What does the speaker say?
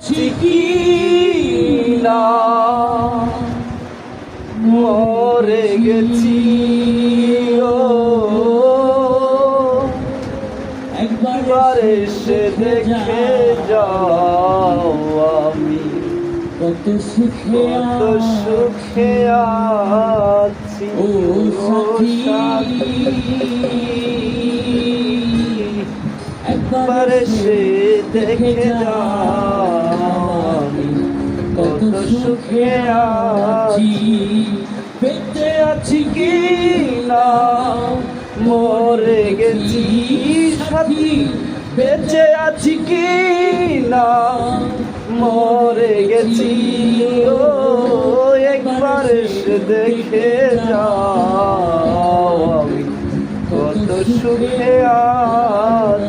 চিকিনা মরে গেছি ও একবার এসে দেখে যাও আমি কত সুখে আছি ও সাথী একবার এসে দেখে যাও আমি কত সুখে আছি বেঁচে আছি কি না মরে গেছি সাথী বেঁচে আছি কি না মরে গেছি ও একবার এসে দেখে যাও আমি কত সুখে আছি।